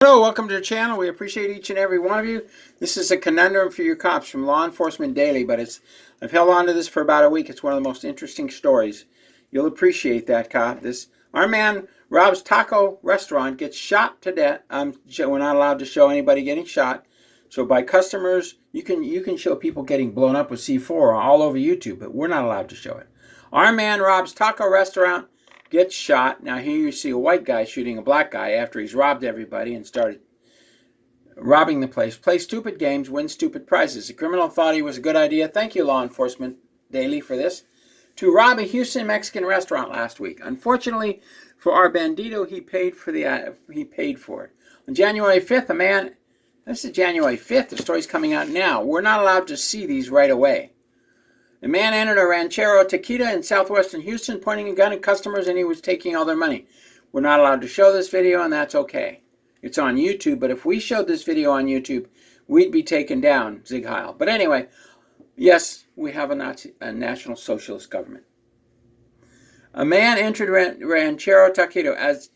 Hello, welcome to the channel. We appreciate each and every one of you. This is a conundrum for your cops from Law Enforcement Daily, but I've held on to this for about a week. It's one of the most interesting stories. You'll appreciate that, cop. Our man robs taco restaurant, gets shot to death. We're not allowed to show anybody getting shot. So by customers, you can show people getting blown up with C4 all over YouTube, but we're not allowed to show it. Our man robs taco restaurant, gets shot. Now here you see a white guy shooting a black guy after he's robbed everybody and started robbing the place. Play stupid games, win stupid prizes. The criminal thought he was a good idea. Thank you, Law Enforcement Daily, for this. To rob a Houston Mexican restaurant last week. Unfortunately for our bandito, he paid for it. On January 5th, this is January 5th, the story's coming out now. We're not allowed to see these right away. A man entered a ranchero taquita in southwestern Houston, pointing a gun at customers, and he was taking all their money. We're not allowed to show this video, and that's okay. It's on YouTube, but if we showed this video on YouTube, we'd be taken down, Zig Heil. But anyway, yes, we have a National Socialist government. A man entered ranchero taquito as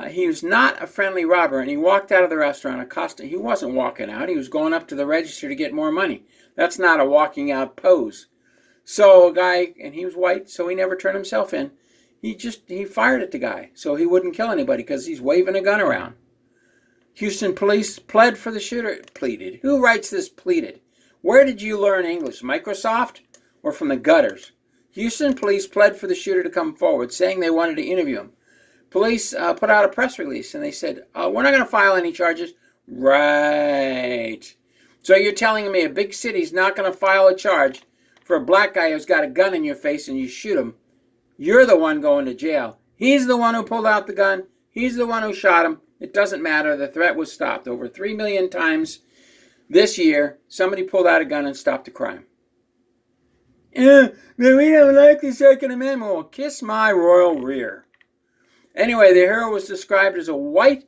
he was not a friendly robber, and he walked out of the restaurant accosting. He wasn't walking out. He was going up to the register to get more money. That's not a walking out pose. So a guy, and he was white, so he never turned himself in. He fired at the guy so he wouldn't kill anybody because he's waving a gun around. Houston police pled for the shooter. Pleaded. Who writes this pleaded? Where did you learn English? Microsoft or from the gutters? Houston police pled for the shooter to come forward, saying they wanted to interview him. Police put out a press release, and they said, we're not going to file any charges. Right. So you're telling me a big city's not going to file a charge for a black guy who's got a gun in your face and you shoot him? You're the one going to jail. He's the one who pulled out the gun. He's the one who shot him. It doesn't matter. The threat was stopped. Over 3 million times this year, somebody pulled out a gun and stopped a crime. But we don't like the Second Amendment. Well, kiss my royal rear. Anyway, the hero was described as a white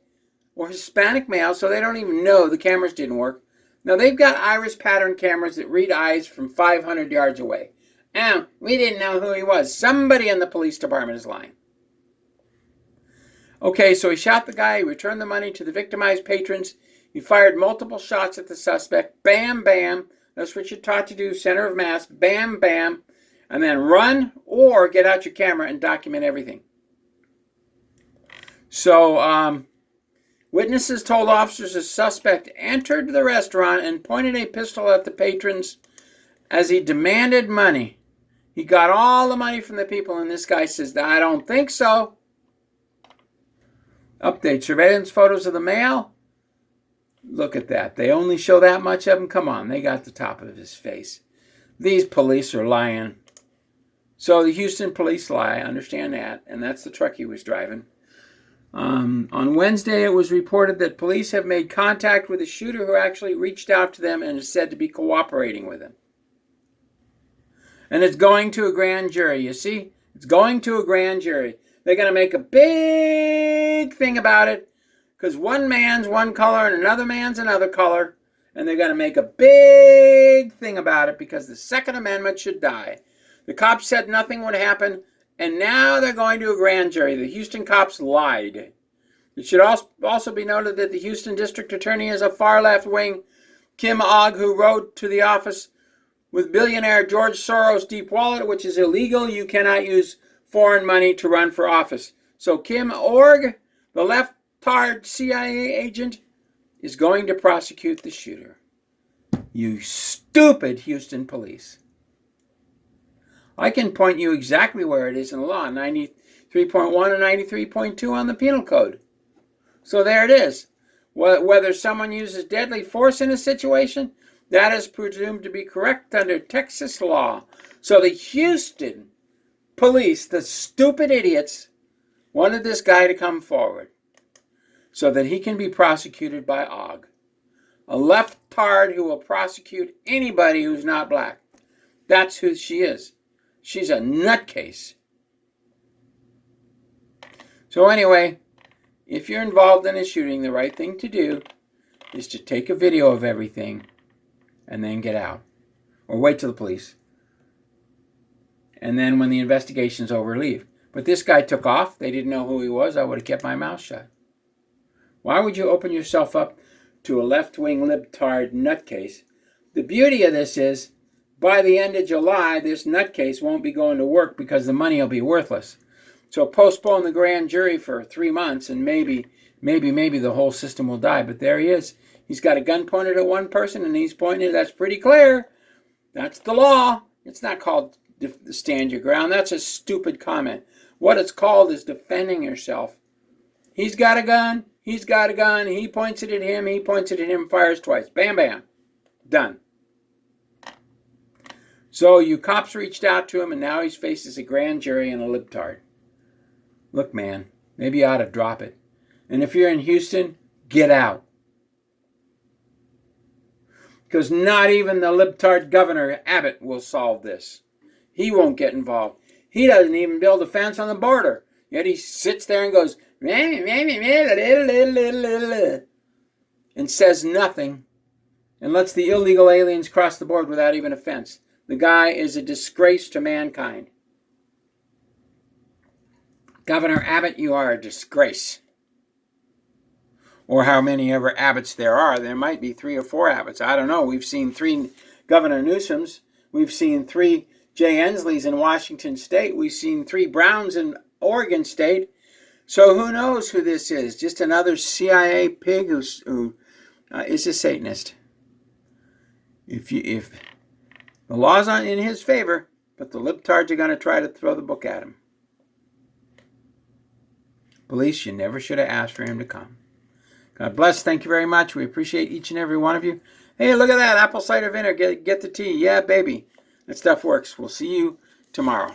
or Hispanic male, so they don't even know the cameras didn't work. Now, they've got iris pattern cameras that read eyes from 500 yards away. And we didn't know who he was. Somebody in the police department is lying. Okay, so he shot the guy. He returned the money to the victimized patrons. He fired multiple shots at the suspect. Bam, bam. That's what you're taught to do, center of mass. Bam, bam. And then run or get out your camera and document everything. So, witnesses told officers the suspect entered the restaurant and pointed a pistol at the patrons as he demanded money. He got all the money from the people, and this guy says, I don't think so. Update. Surveillance photos of the male. Look at that. They only show that much of him. Come on, they got the top of his face. These police are lying. So the Houston police lie. I understand that. And that's the truck he was driving. On Wednesday, it was reported that police have made contact with a shooter who actually reached out to them and is said to be cooperating with them. And it's going to a grand jury. You see? It's going to a grand jury. They're going to make a big thing about it because one man's one color and another man's another color. And they're going to make a big thing about it because the Second Amendment should die. The cops said nothing would happen. And now they're going to a grand jury. The Houston cops lied. It should also be noted that the Houston District Attorney is a far left wing, Kim Ogg, who wrote to the office with billionaire George Soros' deep wallet, which is illegal. You cannot use foreign money to run for office. So Kim Ogg, the left-tard CIA agent, is going to prosecute the shooter. You stupid Houston police. I can point you exactly where it is in the law, 93.1 and 93.2 on the Penal Code. So there it is. Whether someone uses deadly force in a situation, that is presumed to be correct under Texas law. So the Houston police, the stupid idiots, wanted this guy to come forward so that he can be prosecuted by Ogg, a left-tard who will prosecute anybody who's not black. That's who she is. She's a nutcase. So anyway, if you're involved in a shooting, the right thing to do is to take a video of everything and then get out. Or wait till the police. And then when the investigation's over, leave. But this guy took off. They didn't know who he was. I would have kept my mouth shut. Why would you open yourself up to a left-wing libtard nutcase? The beauty of this is, by the end of July, this nutcase won't be going to work because the money will be worthless. So postpone the grand jury for 3 months, and maybe the whole system will die. But there he is. He's got a gun pointed at one person, and he's pointing it. That's pretty clear. That's the law. It's not called stand your ground. That's a stupid comment. What it's called is defending yourself. He's got a gun. He's got a gun. He points it at him. He points it at him. Fires twice. Bam, bam. Done. So you cops reached out to him, and now he faces a grand jury and a libtard. Look, man, maybe you ought to drop it. And if you're in Houston, get out. Because not even the libtard governor, Abbott, will solve this. He won't get involved. He doesn't even build a fence on the border. Yet he sits there and goes, and says nothing and lets the illegal aliens cross the border without even a fence. The guy is a disgrace to mankind. Governor Abbott, you are a disgrace. Or how many ever Abbotts there are. There might be 3 or 4 Abbotts. I don't know. We've seen 3 Governor Newsoms. We've seen 3 Jay Inslees in Washington State. We've seen 3 Browns in Oregon State. So who knows who this is? Just another CIA pig who is a Satanist. If the law's not in his favor, but the libtards are going to try to throw the book at him. Police, you never should have asked for him to come. God bless. Thank you very much. We appreciate each and every one of you. Hey, look at that. Apple cider vinegar. Get the tea. Yeah, baby. That stuff works. We'll see you tomorrow.